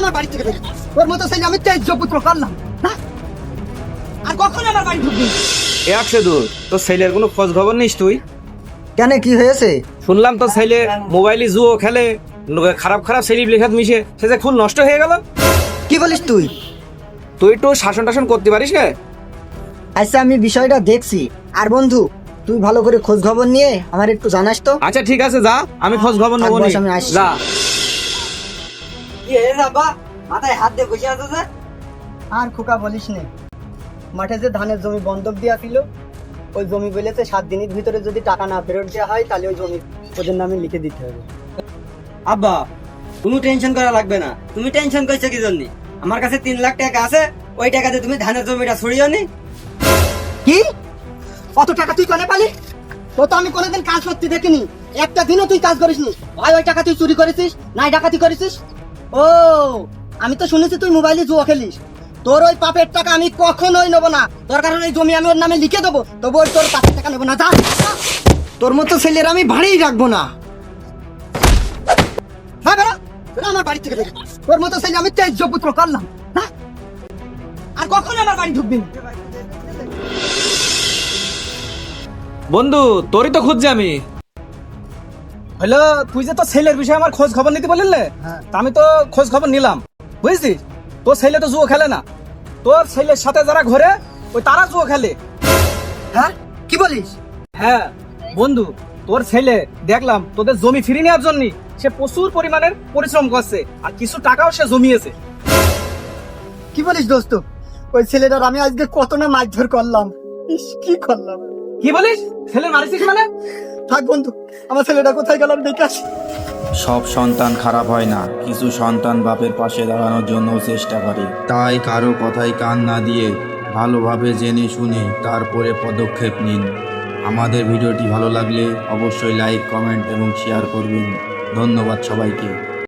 আমার বাড়ি থেকে বের হ। তোর মতো ছেলে আমি তেজ পুত্র করলাম না, আর কখনো আমার বাড়ি ঢুকবি না। এ আকসেদুর, তোর ছেলের কোনো খোঁজ খবর নিস তুই? কেন, কি হয়েছে? শুনলাম তোর ছেলে মোবাইলে জুয়ো খেলে, খারাপ খারাপ সেলিব লেখাত মিশে, সে যে খুব নষ্ট হয়ে গেল। কি বলিস তুই? তুই একটু শাসন টাসন করতে পারিস না? আচ্ছা, আমি বিষয়টা দেখছি। আর বন্ধু, তুই ভালো করে খোঁজ খবর নিয়ে আমার একটু জানাস তো। আচ্ছা ঠিক আছে, যা, আমি খোঁজ খবর নেবো নি। বস, আমি আসছি। যা। কি হে বাবা, মাথায় হাত দিয়ে বসে আছো যে? আর খোকা বলিস নে, মাঠে যে ধানের জমি বন্ধক দিয়া ছিল, ওই জমি বলেছে 7 দিনের ভিতরে যদি টাকা না ফেরত দেওয়া হয় তাহলে ওই জমি ওদের নামে লিখে দিতে হবে। আব্বা, তুমি টেনশন করা লাগবে না। তুমি টেনশন করছো কি জন্য? আমার কাছে 3 লাখ টাকা আছে, ওই টাকাতে তুমি ধানের জমিটা ছড়িও নি। কি? কত টাকা তুই কোনে পালি? তো তো আমি কোনোদিন কাজ করতে দেখিনি, একটা দিনও তুই কাজ করিসনি। ভাই, ওই টাকা তুই চুরি করেছিস নাই ডাকাতি করেছিস? ও, আমি তো শুনেছি তুই মোবাইলে জুয়া খেলিস। তোর ওই পাপের টাকা আমি কখনোই নেবো না। দরকার হলে ওই জমি আমি ওর নামে লিখে দেবো, তবু ওই তোর পাপের টাকা নেবো না। যা, তোর মতো ছেলের আমি ভাড়েই রাখবো না। হ্যাঁ বেরো, বেরো আমার বাড়ি থেকে বেরো। তোর মতো ছেলে আমি তেজ পুত্র করলাম না, আর কখনো আমার বাড়ি ঢুকবি না। বন্ধু, তোরই তো খুঁজছি আমি। হ্যালো, তুই যে তোর ছেলের বিষয়ে আমার খোঁজ খবর নিতে বললে, তা আমি তো খোঁজ খবর নিলাম, বুঝছিস? তোর ছেলে তো জুয়ো খেলে না, তোর ছেলের সাথে যারা ঘরে ওই তারা জুয়ো খেলে। হ্যাঁ, কি বলিস? হ্যাঁ বন্ধু, তোর ছেলে দেখলাম তোদের জমি ফিরিয়ে নেওয়ার জন্য সে প্রচুর পরিমাণের পরিশ্রম করছে, আর কিছু টাকাও সে জমিয়েছে। কি বলিস দোস্ত? ওই ছেলেটার আমি আজকে কত না মারধর করলাম। ইস, কি করলাম! কি বলিস? ছেলে মারিছিস মানে? থাক বন্ধু, আমার ছেলেটা কোথায় গেলাম দেখে আসি। সব সন্তান খারাপ হয় না, কিছু সন্তান বাপের পাশে দাঁড়ানোর জন্য চেষ্টা করে। তাই কারো কথায় কান না দিয়ে ভালোভাবে জেনে শুনে তারপরে পদক্ষেপ নিন। আমাদের ভিডিওটি ভালো লাগলে অবশ্যই লাইক, কমেন্ট এবং শেয়ার করবেন। ধন্যবাদ সবাইকে।